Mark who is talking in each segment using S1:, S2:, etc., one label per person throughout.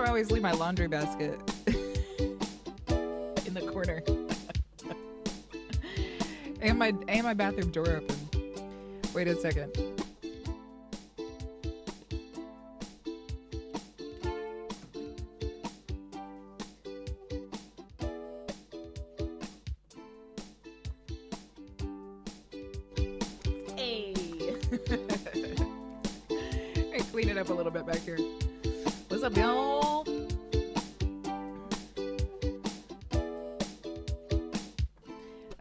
S1: do I always leave my laundry basket in the corner? and my bathroom door open. Wait a second. Hey. I clean it up a little bit back here. What's up, y'all?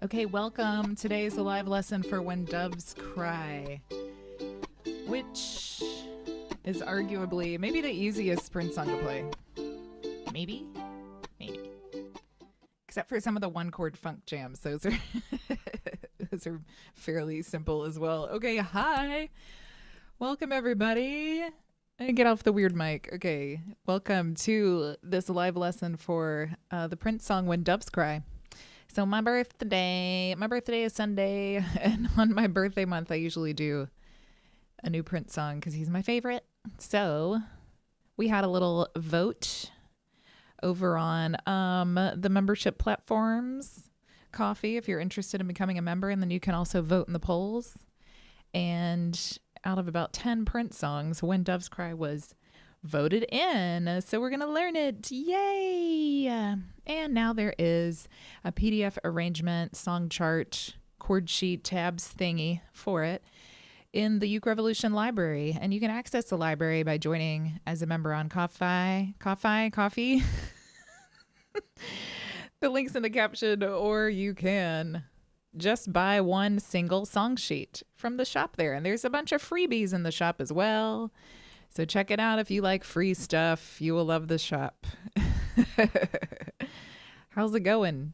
S1: Okay, welcome. Today is a live lesson for When Doves Cry, which is arguably maybe the easiest sprint song to play. Maybe. Except for some of the one-chord funk jams. Those are those are fairly simple as well. Okay, hi. Welcome, everybody. And get off the weird mic. Okay, welcome to this live lesson for the Prince song When Doves Cry. So my birthday is Sunday, and on my birthday month I usually do a new Prince song because he's my favorite. So we had a little vote over on the membership platforms, Coffee, if you're interested in becoming a member, and then you can also vote in the polls. And out of about 10 Prince songs, When Doves Cry was voted in, so we're gonna learn it. Yay! And now there is a PDF arrangement, song chart, chord sheet, tabs thingy for it in the Uke Revolution library, and you can access the library by joining as a member on Coffee. The link's in the caption, or you can just buy one single song sheet from the shop there, and there's a bunch of freebies in the shop as well. So check it out if you like free stuff. You will love the shop. How's it going?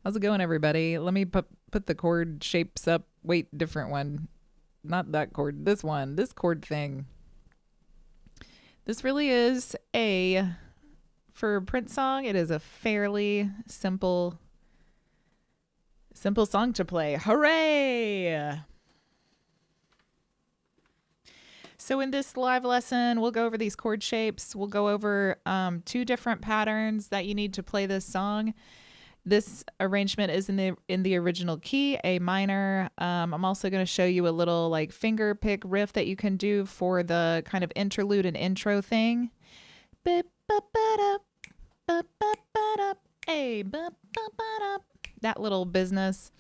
S1: How's it going, everybody? Let me put the chord shapes up. Wait, different one. Not that chord. This one. This chord thing. This really is for a Prince song, it is a fairly simple song to play. Hooray! So in this live lesson, we'll go over these chord shapes. We'll go over 2 different patterns that you need to play this song. This arrangement is in the original key, A minor. I'm also going to show you a little like finger pick riff that you can do for the kind of interlude and intro thing. That little business.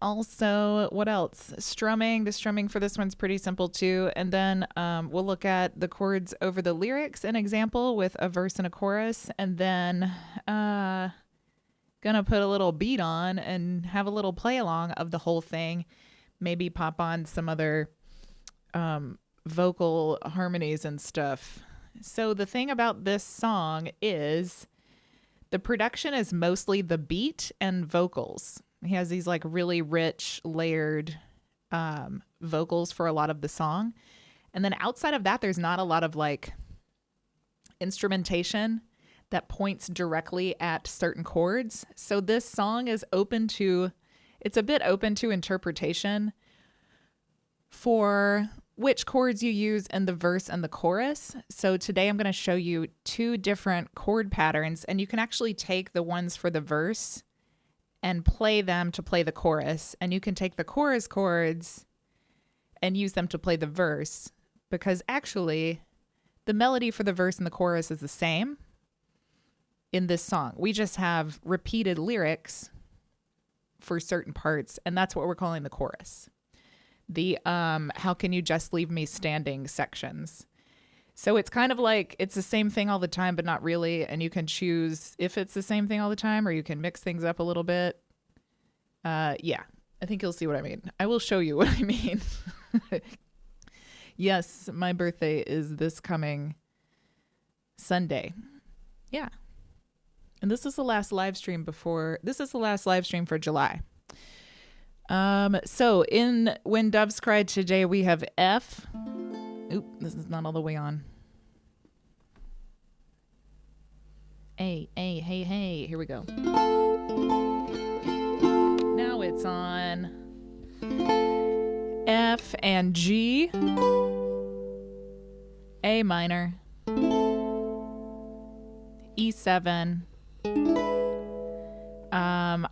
S1: Also, what else? Strumming. The strumming for this one's pretty simple too. And then we'll look at the chords over the lyrics, an example with a verse and a chorus. And then gonna put a little beat on and have a little play along of the whole thing. Maybe pop on some other vocal harmonies and stuff. So the thing about this song is the production is mostly the beat and vocals. He has these like really rich layered vocals for a lot of the song. And then outside of that, there's not a lot of like instrumentation that points directly at certain chords. So this song is it's a bit open to interpretation for which chords you use in the verse and the chorus. So today I'm going to show you 2 different chord patterns, and you can actually take the ones for the verse and play them to play the chorus. And you can take the chorus chords and use them to play the verse, because actually the melody for the verse and the chorus is the same in this song. We just have repeated lyrics for certain parts, and that's what we're calling the chorus. The how can you just leave me standing sections. So it's kind of like it's the same thing all the time, but not really. And you can choose if it's the same thing all the time, or you can mix things up a little bit. Yeah, I think you'll see what I mean. I will show you what I mean. Yes, my birthday is this coming Sunday. Yeah. And this is the last live stream for July. So in When Doves Cry today, we have F. Oop, this is not all the way on. A, hey, here we go. Now it's on F and G, A minor, E7.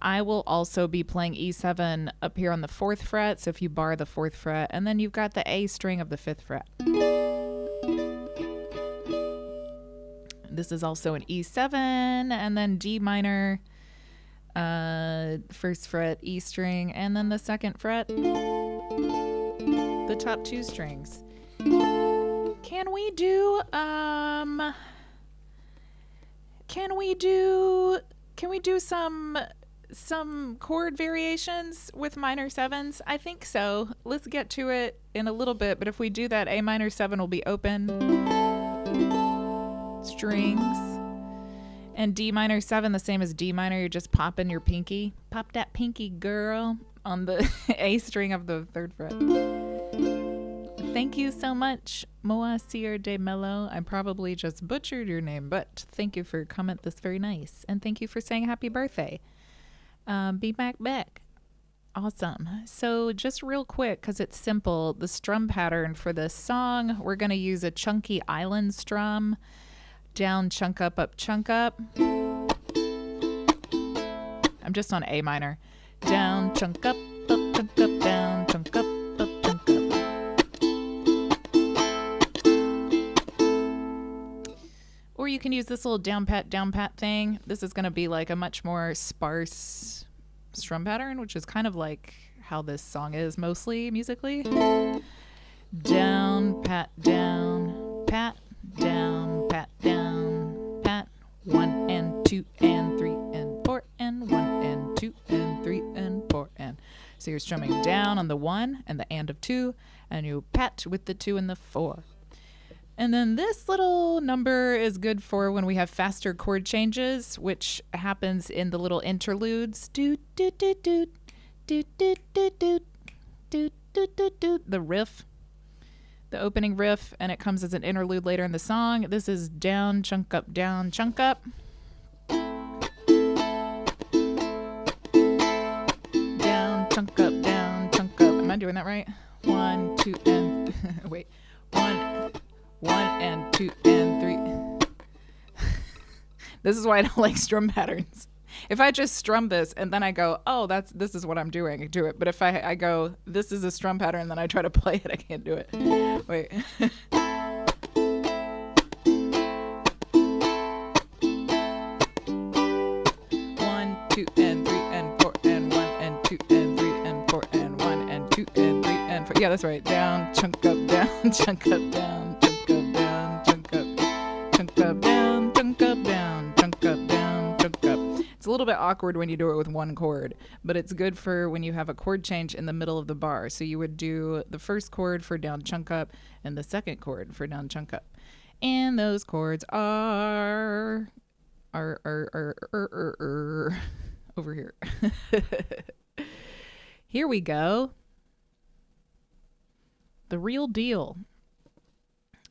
S1: I will also be playing E7 up here on the 4th fret, so if you bar the 4th fret, and then you've got the A string of the 5th fret. This is also an E7, and then D minor, 1st fret, E string, and then the 2nd fret, the top 2 strings. Can we do some chord variations with minor 7s? I think so. Let's get to it in a little bit, but if we do that, A minor 7 will be open strings, and D minor 7 the same as D minor. You're just popping your pinky, pop that pinky, girl, on the A string of the 3rd fret. Thank you so much, Moacir de Mello. I probably just butchered your name, but thank you for your comment. That's very nice. And thank you for saying happy birthday. Be back. Awesome. So just real quick, because it's simple, the strum pattern for this song, we're going to use a chunky island strum. Down, chunk up, chunk up. I'm just on A minor. Down, chunk up, down, chunk up, chunk up. Or you can use this little down pat thing. This is going to be like a much more sparse strum pattern, which is kind of like how this song is mostly musically. Down, pat, down, pat, down, pat, down, pat. 1 and 2 and 3 and 4 and 1 and 2 and 3 and 4 and. So you're strumming down on the 1 and the and of 2, and you pat with the 2 and the 4. And then this little number is good for when we have faster chord changes, which happens in the little interludes. Doot, doot, doot, doot, doot, doot, doot, doot, doot, doot, doot, doot. The riff, the opening riff, and it comes as an interlude later in the song. This is down, chunk up, down, chunk up. Down, chunk up, down, chunk up. Am I doing that right? 1, 2, and wait. 1 and 2 and 3. This is why I don't like strum patterns. If I just strum this and then I go, oh, this is what I'm doing, I do it. But if I go, this is a strum pattern, and then I try to play it, I can't do it. Wait. 1, 2 and 3 and 4 and 1 and 2 and 3 and 4 and 1 and 2 and 3 and 4. Yeah, that's right. Down, chunk up, down, chunk up, down. It's a little bit awkward when you do it with one chord, but it's good for when you have a chord change in the middle of the bar. So you would do the first chord for down chunk up and the second chord for down chunk up. And those chords are over here. Here we go. The real deal.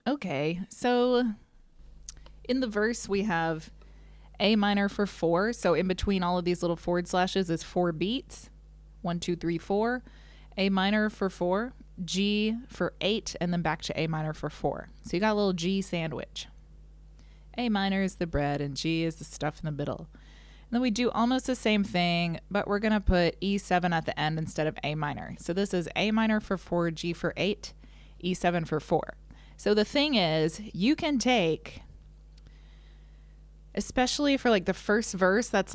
S1: Okay, so in the verse we have A minor for 4. So in between all of these little forward slashes is 4 beats. 1, 2, 3, 4. A minor for 4. G for 8. And then back to A minor for 4. So you got a little G sandwich. A minor is the bread and G is the stuff in the middle. And then we do almost the same thing, but we're going to put E7 at the end instead of A minor. So this is A minor for 4, G for 8, E7 for 4. So the thing is, you can take, especially for like the first verse, that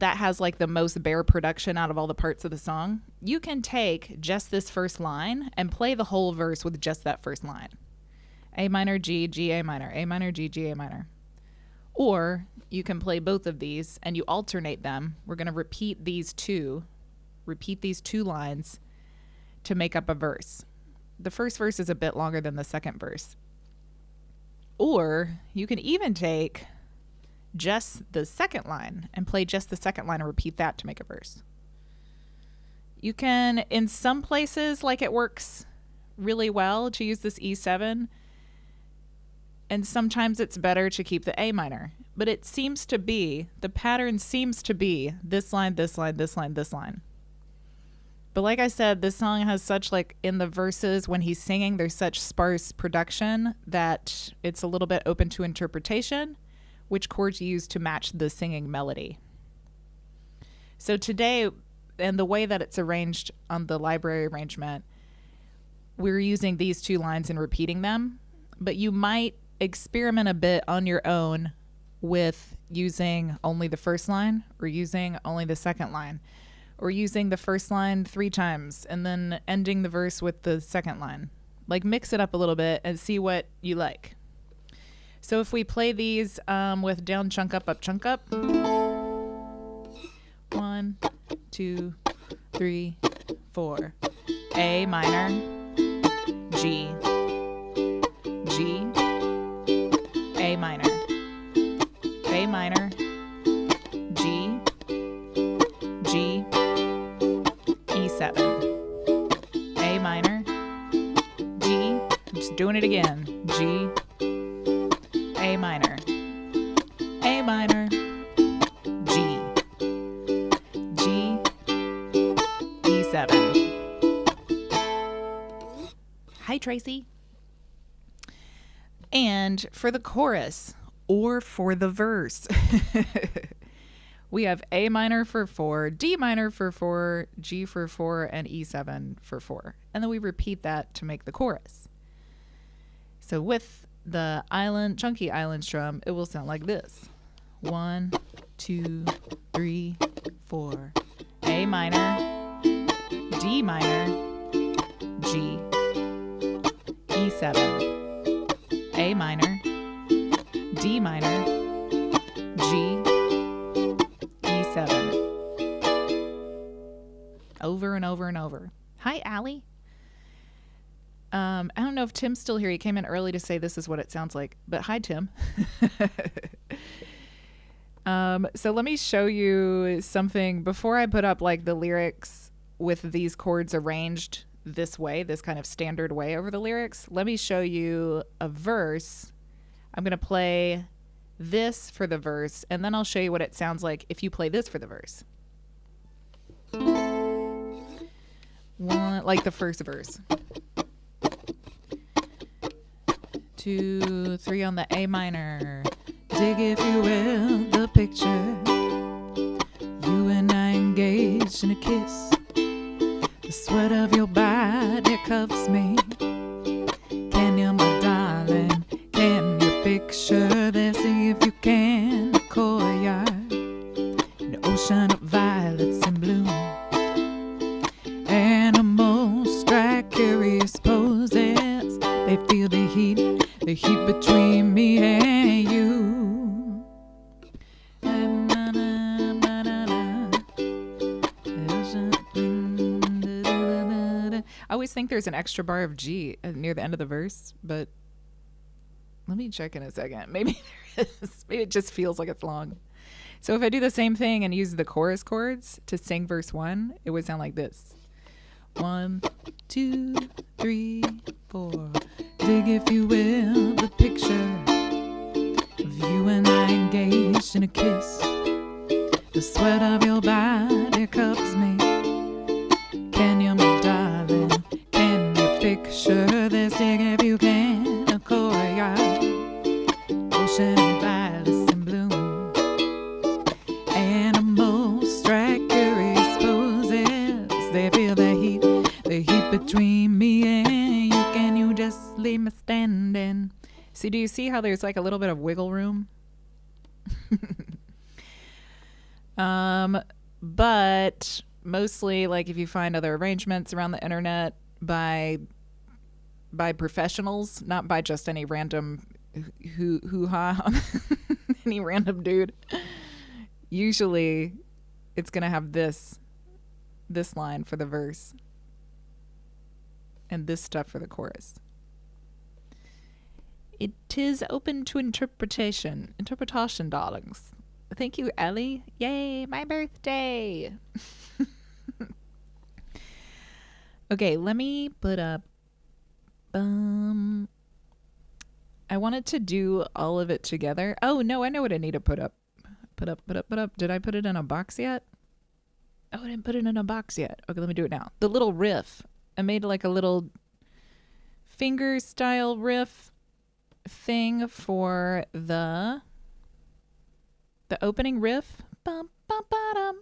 S1: has like the most bare production out of all the parts of the song. You can take just this first line and play the whole verse with just that first line. A minor, G, G, A minor, A minor, G, G, A minor. Or you can play both of these and you alternate them. We're going to repeat these two lines to make up a verse. The first verse is a bit longer than the second verse. Or you can even take just the second line and play just the second line and repeat that to make a verse. You can, in some places, like it works really well to use this E7, and sometimes it's better to keep the A minor. But it seems to be, the pattern seems to be this line, this line, this line, this line. But like I said, this song has such, like, in the verses when he's singing, there's such sparse production that it's a little bit open to interpretation, which chords you use to match the singing melody. So today, and the way that it's arranged on the library arrangement, we're using these 2 lines and repeating them, but you might experiment a bit on your own with using only the first line, or using only the second line, or using the first line 3 times and then ending the verse with the second line. Like, mix it up a little bit and see what you like. So if we play these with down chunk up chunk up. 1, 2, 3, 4. A minor, G, G, A minor, A minor, G, G, E7, A minor, G, just doing it again, G, A minor, A minor, G, G, E7. Hi, Tracy. And for the chorus, or for the verse, we have A minor for 4, D minor for 4, G for 4, and E7 for 4. And then we repeat that to make the chorus. So with the chunky island strum, it will sound like this. 1, 2, 3, 4. A minor, D minor, G, E7, A minor, D minor, G, E7. Over and over and over. Hi, Allie. I don't know if Tim's still here. He came in early to say this is what it sounds like. But hi, Tim. So let me show you something before I put up like the lyrics with these chords arranged this way, this kind of standard way over the lyrics. Let me show you a verse. I'm going to play this for the verse, and then I'll show you what it sounds like if you play this for the verse. Like the first verse. 2, 3 on the A minor. Dig, if you will, the picture. You and I engaged in a kiss. The sweat of your body covers me. Can you, my darling, can you picture this? See if you can. A courtyard, an ocean of violets in bloom. Animals strike curious poses. They feel the heat between me and you. I always think there's an extra bar of G near the end of the verse, but let me check in a second. Maybe there is. Maybe it just feels like it's long. So if I do the same thing and use the chorus chords to sing verse 1, it would sound like this. 1, 2, 3, 4. Dig, if you will, the picture of you and I engaged in a kiss. The sweat of your body covers me. Can you, my darling, can you picture this? Dig, if you can, a courtyard, ocean of violets in bloom. Animals strike curious poses. They feel the heat between me and you. Can you just leave me standing? See, do you see how there's like a little bit of wiggle room? But mostly, like, if you find other arrangements around the internet by professionals, not by just any random hoo-ha, any random dude, usually it's gonna have this line for the verse and this stuff for the chorus. It is open to interpretation, darlings. Thank you, Ellie. Yay, my birthday. Okay, let me put up. I wanted to do all of it together. Oh, no, I know what I need to put up. Put up. Did I put it in a box yet? Oh, I didn't put it in a box yet. Okay, let me do it now. The little riff. I made like a little finger style riff thing for the the opening riff. Bum, bum, ba-dum,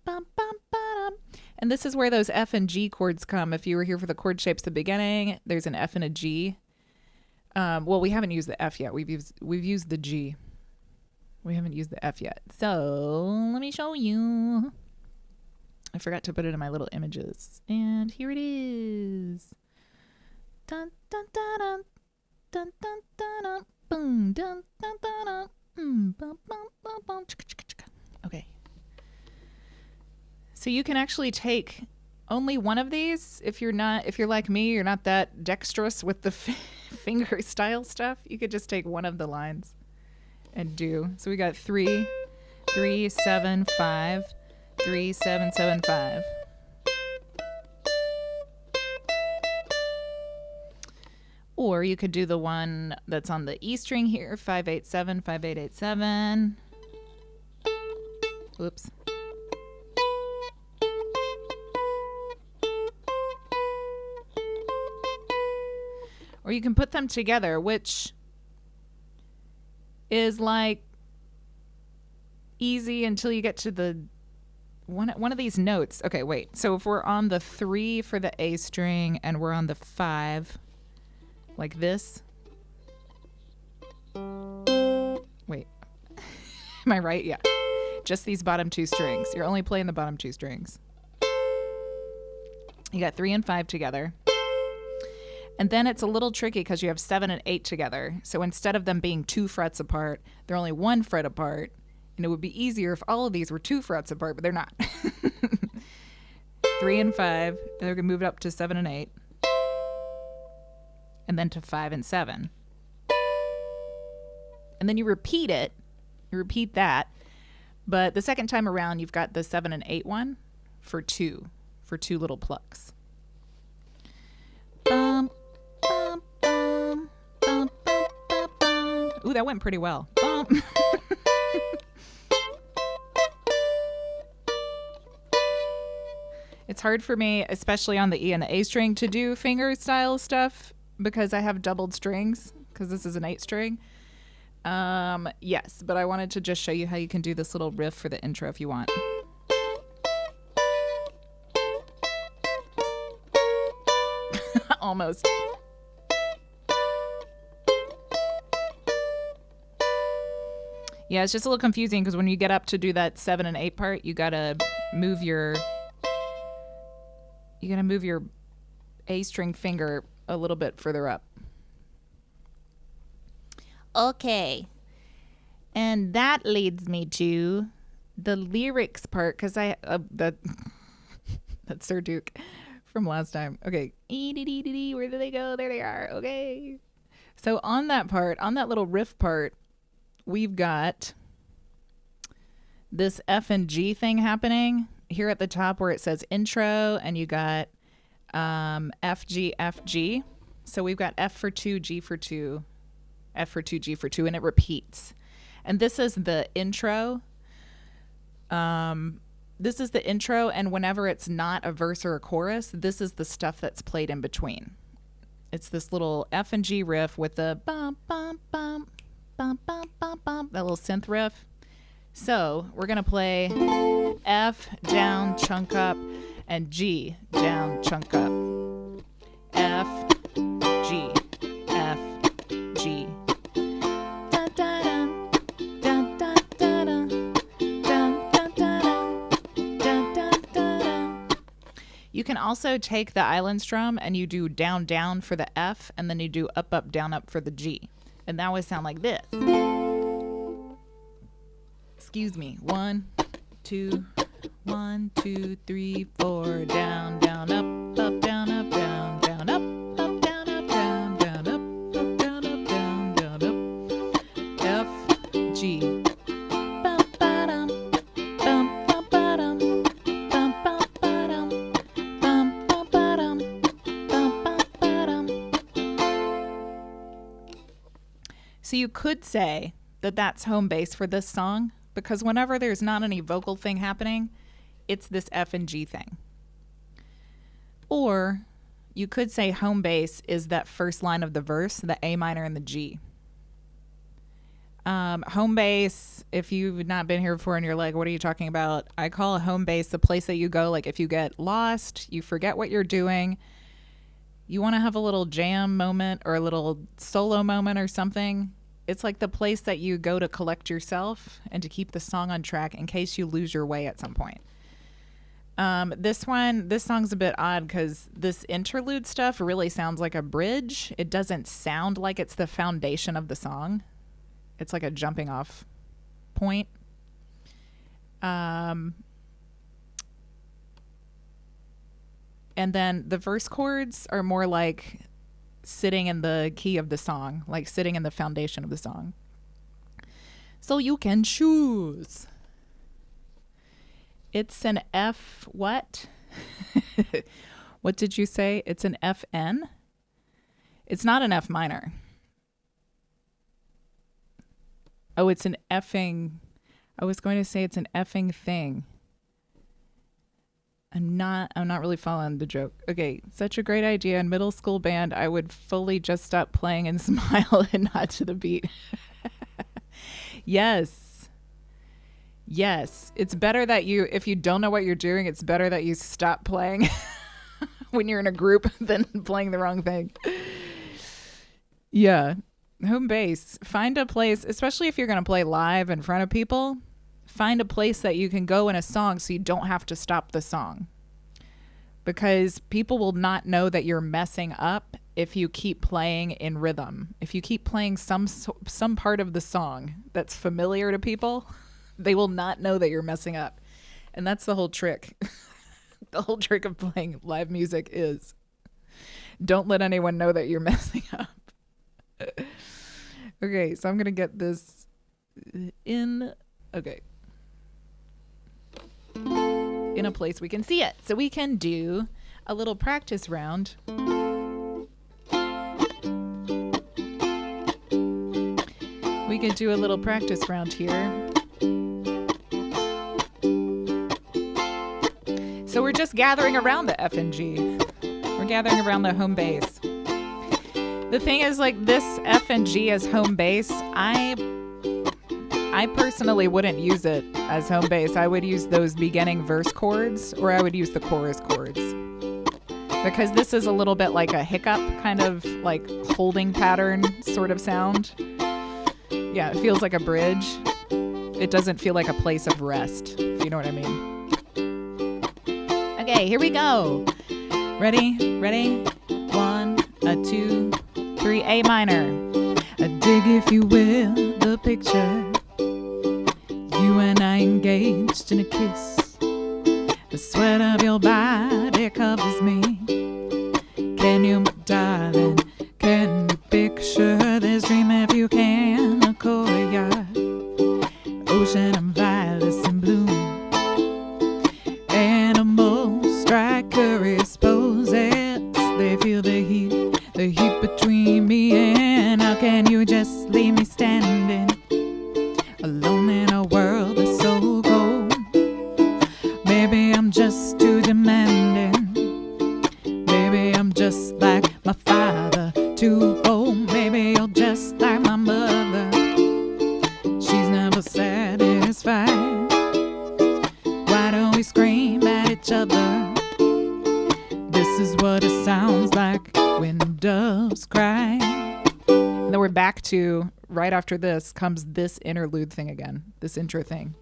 S1: bum, bum, ba-dum. And this is where those F and G chords come. If you were here for the chord shapes at the beginning, there's an F and a G. Well, we haven't used the F yet. We've used the G. We haven't used the F yet. So let me show you. I forgot to put it in my little images. And here it is. Dun, dun, dun, dun, dun, dun, dun, dun, boom, dun, dun, dun, dun, bum, bum, bum, bum, chicka, chicka, chicka. Okay. So you can actually take only one of these. If you're like me, you're not that dexterous with the finger style stuff. You could just take one of the lines and do. So we got 3, 3, 7, 5, 3, 7, 7, 5. Or you could do the one that's on the E string here, 5, 8, 7, 5, 8, 8, 7. Oops. Or you can put them together, which is like easy until you get to the one of these notes. Okay, wait. So if we're on the 3 for the A string and we're on the 5 like this. Wait. Am I right? Yeah. Just these bottom 2 strings. You're only playing the bottom 2 strings. You got 3 and 5 together. And then it's a little tricky because you have 7 and 8 together. So instead of them being 2 frets apart, they're only 1 fret apart. And it would be easier if all of these were 2 frets apart, but they're not. 3 and 5. Then we can move it up to 7 and 8. And then to 5 and 7. And then you repeat it. You repeat that. But the second time around, you've got the 7 and 8 one for 2 little plucks. Bum, bum, bum, bum, bum, bum, bum. Ooh, that went pretty well. Bum. It's hard for me, especially on the E and the A string, to do finger style stuff because I have doubled strings because this is an 8 string. Yes, but I wanted to just show you how you can do this little riff for the intro if you want. Almost. Yeah, it's just a little confusing because when you get up to do that 7 and 8 part, you gotta move your A string finger a little bit further up. Okay. And that leads me to the lyrics part because that's Sir Duke from last time. Okay. Where did they go? There they are. Okay. So on that part, on that little riff part, we've got this F and G thing happening here at the top where it says intro, and you got F, G, F, G. So we've got F for 2, G for 2, F for 2, G for 2, and it repeats. And this is the intro. This is the intro, and whenever it's not a verse or a chorus, this is the stuff that's played in between. It's this little F and G riff with the bum, bum, bum, bum, bum, bum, bum, that little synth riff. So we're going to play F, down, chunk up, and G, down, chunk up. F, G, F, G. Dun, dun, dun, dun, dun, dun, dun, dun, dun, dun, dun. You can also take the island strum and you do down, down for the F, and then you do up, up, down, up for the G. And that would sound like this. Excuse me. 1, 2, 1, 2, 3, 4. Down, down, up, up, down, up, down, down, up, up, down, up, down, down, up, up, down, up, down, down, up. F, G. Bum, ba-dum, bum, bum, ba-dum, bum, bum, ba-dum, bum, bum, ba-dum, bum, bum, ba-dum. So you could say that that's home base for this song, because whenever there's not any vocal thing happening, it's this F and G thing. Or you could say home base is that first line of the verse, the A minor and the G. Home base, if you've not been here before and you're like, what are you talking about? I call a home base the place that you go. Like if you get lost, you forget what you're doing, you want to have a little jam moment or a little solo moment or something. It's like the place that you go to collect yourself and to keep the song on track in case you lose your way at some point. This song's a bit odd because this interlude stuff really sounds like a bridge. It doesn't sound like it's the foundation of the song. It's like a jumping off point. And then the verse chords are more like sitting in the key of the song, like sitting in the foundation of the song. So you can choose. It's an F what? What did you say? It's an FN? It's not an F minor. Oh, it's an effing. I was going to say it's an effing thing. I'm not really following the joke. Okay, such a great idea. In middle school band, I would fully just stop playing and smile and nod to the beat. Yes. It's better that if you don't know what you're doing, it's better that you stop playing when you're in a group than playing the wrong thing. Yeah. Home base. Find a place, especially if you're going to play live in front of people, find a place that you can go in a song so you don't have to stop the song. Because people will not know that you're messing up if you keep playing in rhythm. If you keep playing some part of the song that's familiar to people, they will not know that you're messing up. And that's the whole trick. The whole trick of playing live music is don't let anyone know that you're messing up. Okay, so I'm going to get this in a place we can see it. So we can do a little practice round. We could do a little practice round here. So we're just gathering around the F and G. We're gathering around the home bass. The thing is, like, this F and G as home bass, I personally wouldn't use it as home bass. I would use those beginning verse chords, or I would use the chorus chords. Because this is a little bit like a hiccup, kind of like holding pattern sort of sound. Yeah, it feels like a bridge. It doesn't feel like a place of rest, if you know what I mean. Okay, here we go. Ready? 1, 2, 3, A minor. Dig, if you will, the picture. You and I engaged in a kiss. The sweat of your body covers me. Can you, my darling, can you picture this dream if you can? A courtyard, ocean and violets in bloom. Animals strike curious poses. They feel the heat between me and how can you just leave me standing alone in a world that's so cold? Maybe I'm just too demanding. Maybe I'm just like my father, too old. Maybe you're just like my mother. She's never satisfied. Why don't we scream at each other? This is what it sounds like when doves cry. And then we're back to, right after this comes this interlude thing again, this intro thing.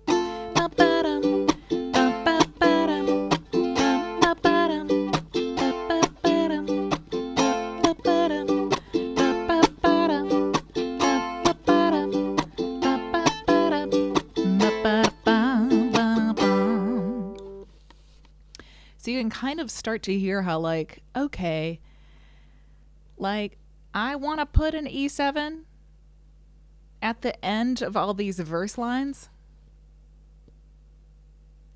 S1: So you can kind of start to hear how, like, okay, like, I want to put an E7 at the end of all these verse lines.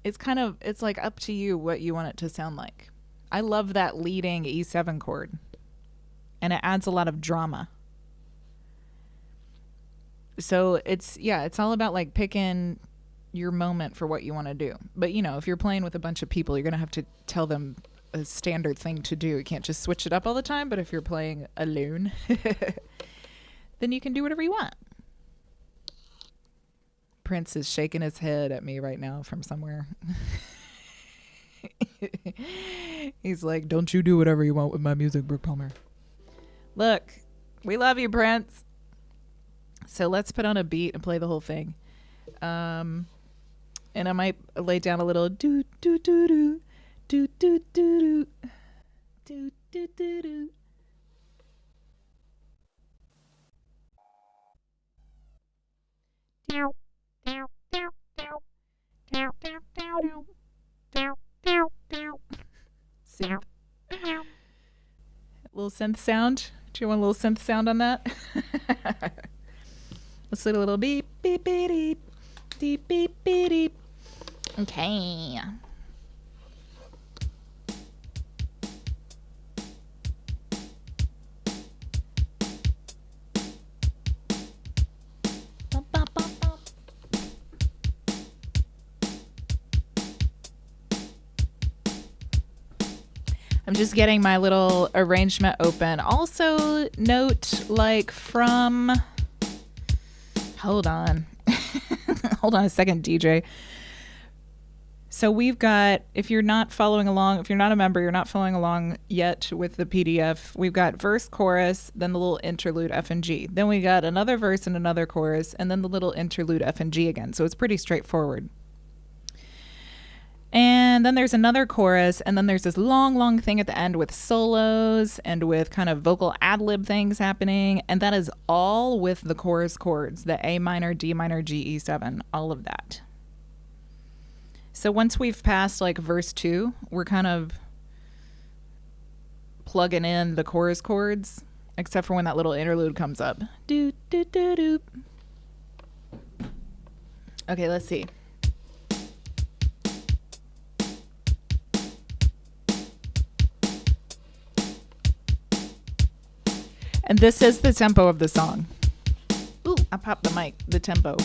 S1: It's like up to you what you want it to sound like. I love that leading E7 chord, and it adds a lot of drama. So it's all about like picking your moment for what you want to do. But you know, if you're playing with a bunch of people, you're going to have to tell them a standard thing to do. You can't just switch it up all the time. But if you're playing alone, then you can do whatever you want. Prince is shaking his head at me right now from somewhere. He's like, don't you do whatever you want with my music, Brooke Palmer. Look, we love you, Prince. So let's put on a beat and play the whole thing. And I might lay down a little do do do do do do do do do do do. Synth. Little synth sound. Do you want a little synth sound on that? Let's do a little beep beep beep beep beep beep beep beep. Okay. I'm just getting my little arrangement open. Also note, like, from, hold on. Hold on a second, DJ. So we've got, if you're not following along, if you're not a member, you're not following along yet with the PDF, we've got verse, chorus, then the little interlude F and G. Then we got another verse and another chorus, and then the little interlude F and G again. So it's pretty straightforward. And then there's another chorus, and then there's this long, long thing at the end with solos and with kind of vocal ad-lib things happening. And that is all with the chorus chords, the A minor, D minor, G, E7, all of that. So once we've passed like verse 2, we're kind of plugging in the chorus chords, except for when that little interlude comes up. Do, do, do, do. Okay, let's see. And this is the tempo of the song. Ooh, I popped the mic, the tempo.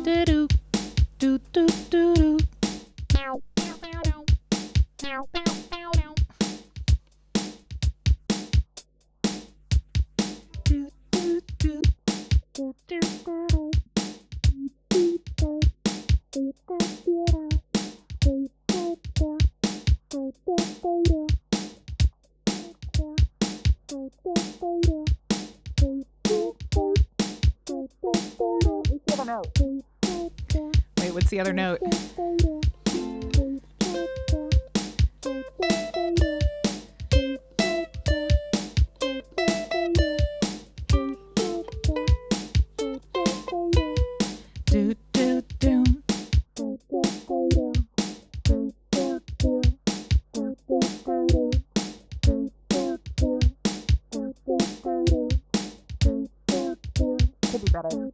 S1: Do-do, do-do-do-do. Wait, what's the other note? Do, do, do. Could be better.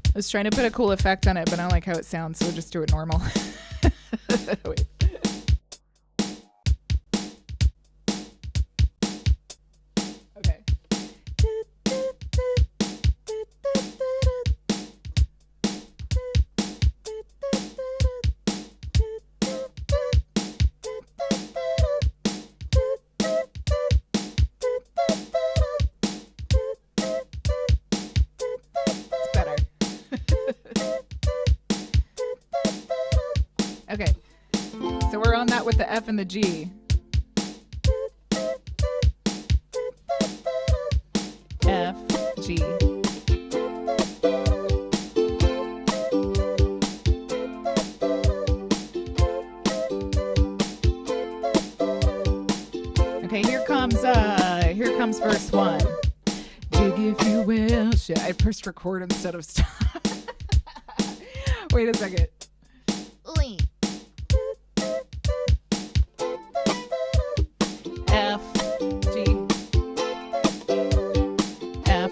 S1: I was trying to put a cool effect on it, but I don't like how it sounds, so we'll just do it normal. Wait. Okay. Okay, so we're on that with the F and the G. F, G. Okay, here comes verse 1. Dig if you will. Shit, I pressed record instead of stop. Wait a second. F, G, F,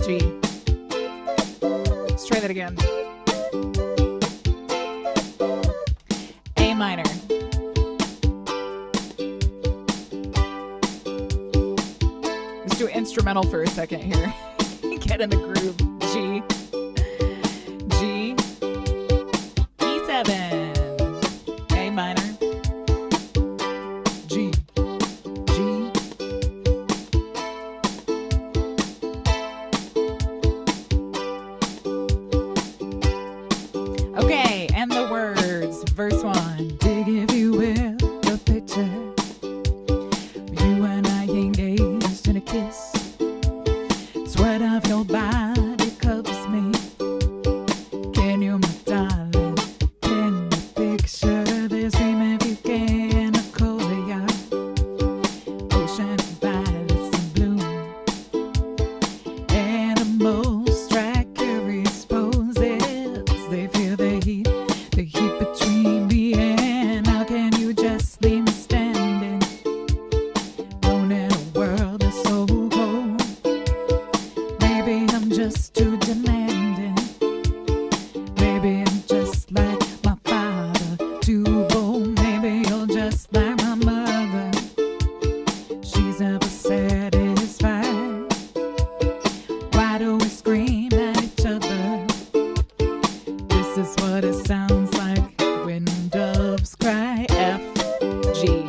S1: G. Let's try that again. A minor. Let's do instrumental for a second here. Get in the groove. G, G, E7, A minor, G, G. Okay, and the words. Verse 1. Dig, if you will, the picture. You and I engaged in a kiss. Sweat of your body covers me. Can you, my darling? Can you picture this dream if you can? A color, ocean of violets in bloom. Animals strike curious poses. They feel the heat between me and how can you just leave me standing alone in a world that's so cold? Maybe I'm just too demanding. Maybe I'm just like my father, too bold. Maybe you're just like my mother. She's never satisfied. Why do we scream at each other? This is what it sounds like when doves cry. F, G.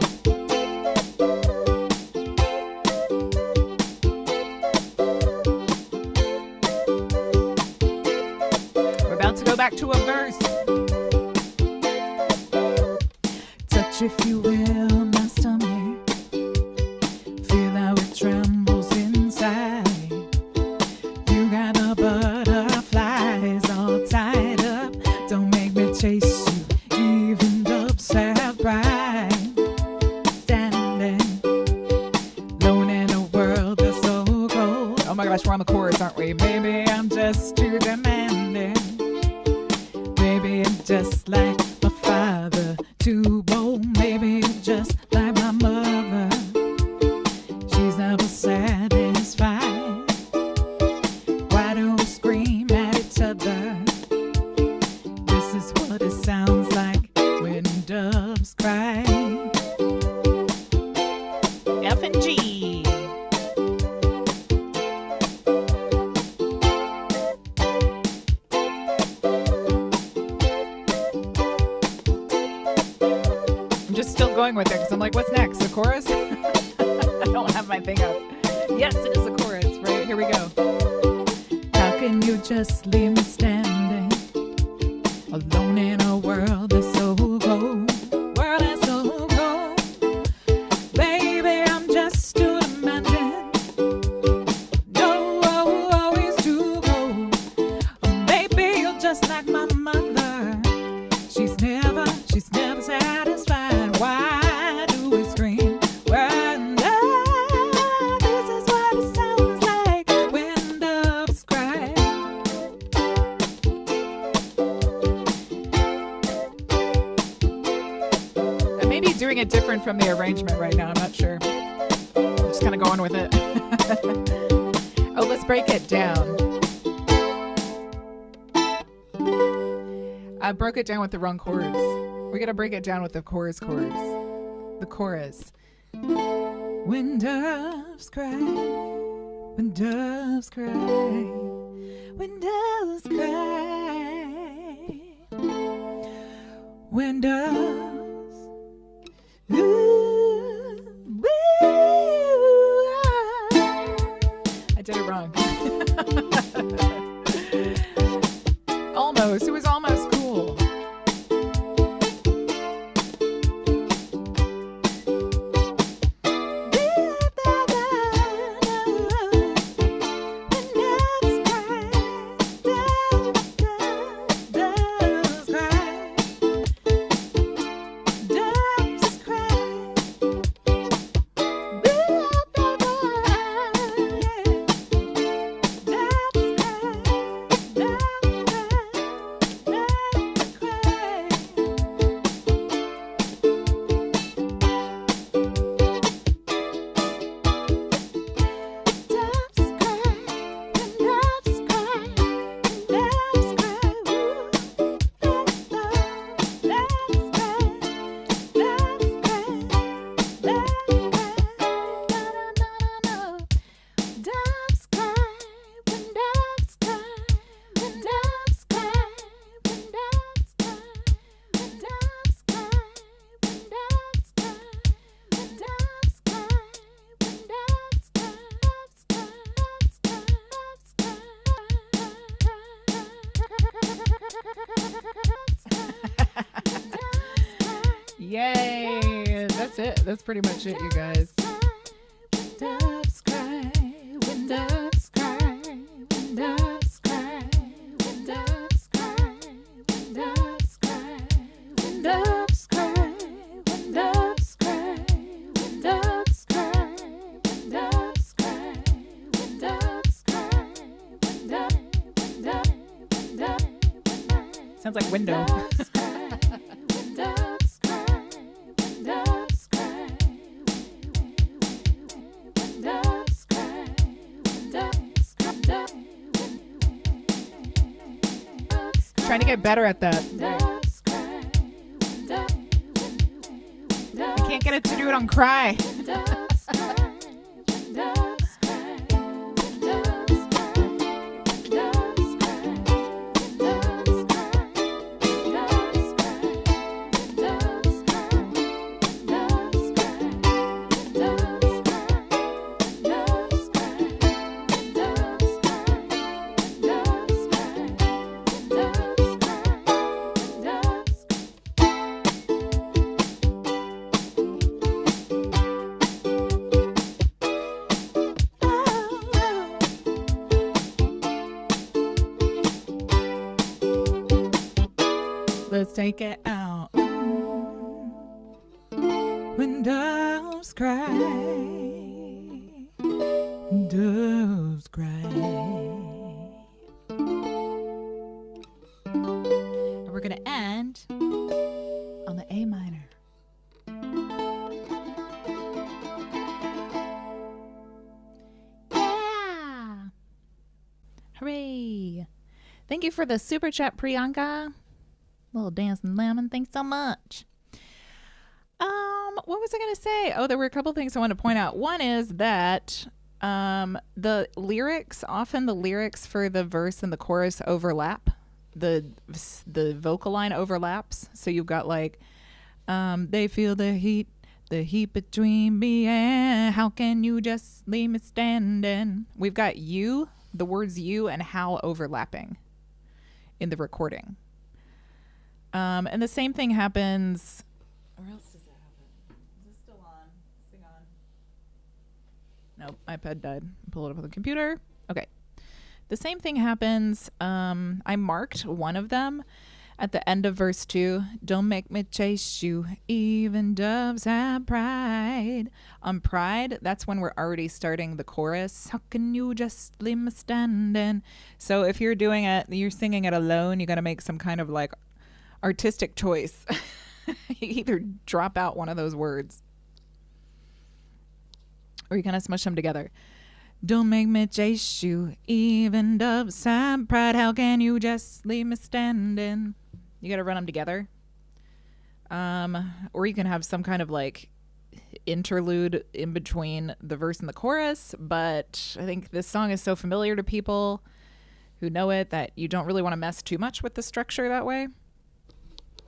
S1: We're about to go back to a verse. Touch, if you will, my stomach. Feel how it trembles inside. You got the butterflies all tied up. Don't make me chase you, even doves have pride. Standing alone in a world that's so cold. Oh my gosh, we're on the chorus, aren't we? Maybe I'm just too demanding. Maybe I'm just like my father, too bold. Maybe I'm just like my mother. She's never satisfied. Why do we scream at each other? This is what it sounds like when doves cry. F and G. I'm just still going with it because I'm like, what's next? The chorus? I don't have my thing up. Yes, it is the chorus. Right, here we go. How can you just leave me standing alone in a world that's so cold? World that's so cold. Baby, I'm just too demanding. No, always too cold. Maybe you're just like my mother. She's never satisfied. Why do we scream? When this is what it sounds like when doves cry. I may be doing it different from the arrangement right now. I'm not sure. I'm just kind of going with it. Oh, let's break it down. I broke it down with the wrong chords. We gotta break it down with the chorus chords. The chorus. When doves cry, when doves cry, when doves cry, when doves, ooh, ooh, I did it wrong. Almost. It was almost cool. it. That's pretty much it, you guys. Doves cry, when doves cry, when doves cry, when doves cry, when doves cry, when doves cry, when doves cry, when doves cry, when doves cry, when doves cry, when doves. Sounds like window. Trying to get better at that. I can't get it to do it on cry. Let's take it out. When doves cry, doves cry. And we're going to end on the A minor. Yeah! Hooray! Thank you for the super chat, Priyanka. Little dancing lemon, thanks so much. What was I gonna say? Oh, there were a couple things I want to point out. One is that the lyrics, often the lyrics for the verse and the chorus overlap. The vocal line overlaps. So you've got like, they feel the heat between me and how can you just leave me standing? We've got you, the words you and how overlapping in the recording. And the same thing happens. Where else does that happen? Is this still on? Thing on? Nope, iPad died. Pull it up on the computer. Okay. The same thing happens. I marked one of them at the end of verse 2. Don't make me chase you. Even doves have pride. On pride, that's when we're already starting the chorus. How can you just leave me standing? So if you're doing it, you're singing it alone, you got to make some kind of like artistic choice. You either drop out one of those words or you kind of smush them together. Don't make me chase you, even doves have pride. How can you just leave me standing? You got to run them together. Or you can have some kind of like interlude in between the verse and the chorus. But I think this song is so familiar to people who know it that you don't really want to mess too much with the structure that way.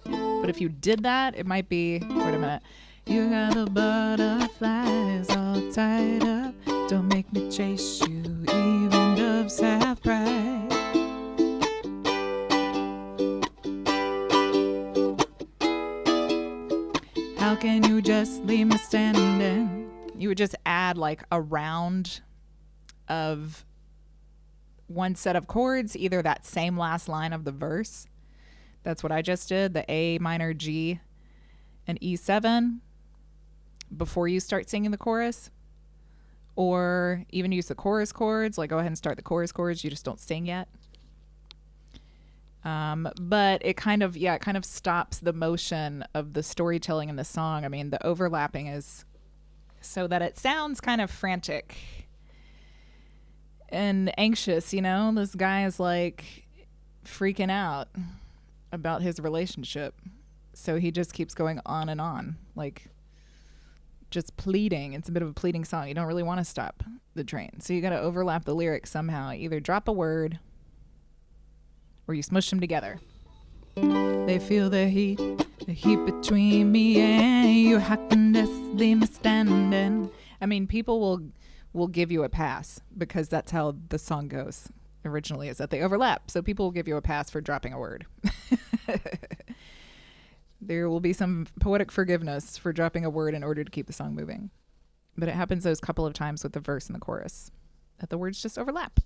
S1: But if you did that, it might be, wait a minute. You got the butterflies all tied up. Don't make me chase you, even doves have pride. How can you just leave me standing? You would just add like a round of one set of chords, either that same last line of the verse. That's what I just did, the A minor, G, and E7 before you start singing the chorus. Or even use the chorus chords, like go ahead and start the chorus chords, you just don't sing yet. But it kind of stops the motion of the storytelling in the song. I mean, the overlapping is so that it sounds kind of frantic and anxious, you know? This guy is like freaking out about his relationship. So he just keeps going on, like just pleading. It's a bit of a pleading song. You don't really want to stop the train. So you got to overlap the lyrics somehow. Either drop a word or you smush them together. They feel the heat between me and you. How can this leave me standing? I mean, people will give you a pass because that's how the song goes. Originally is that they overlap, so people will give you a pass for dropping a word. There will be some poetic forgiveness for dropping a word in order to keep the song moving. But it happens those couple of times with the verse and the chorus that the words just overlap.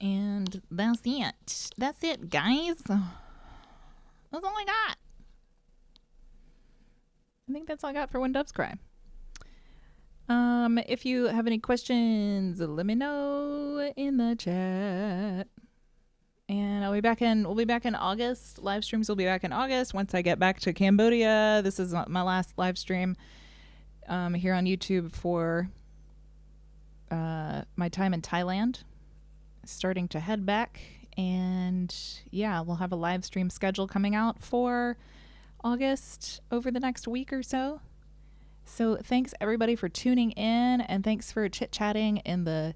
S1: And that's it. That's it, guys. That's all I got. I think that's all I got for When Doves Cry. If you have any questions, let me know in the chat. And we'll be back in August. Live streams will be back in August once I get back to Cambodia. This is my last live stream here on YouTube for my time in Thailand. Starting to head back, and yeah, we'll have a live stream schedule coming out for August over the next week or so. So thanks everybody for tuning in, and thanks for chit-chatting in the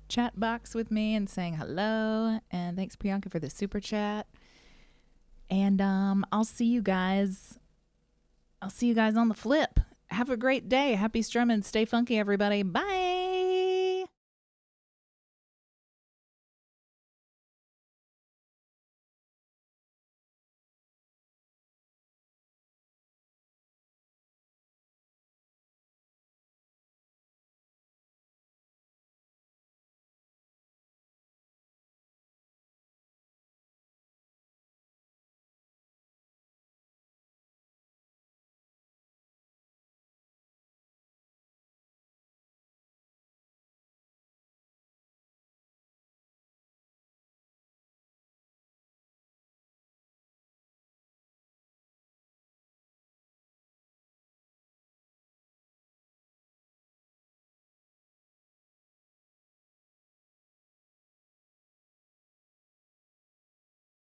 S1: chat box with me and saying hello, and thanks Priyanka for the super chat. And I'll see you guys on the flip. Have a great day. Happy strumming. Stay funky, everybody. Bye.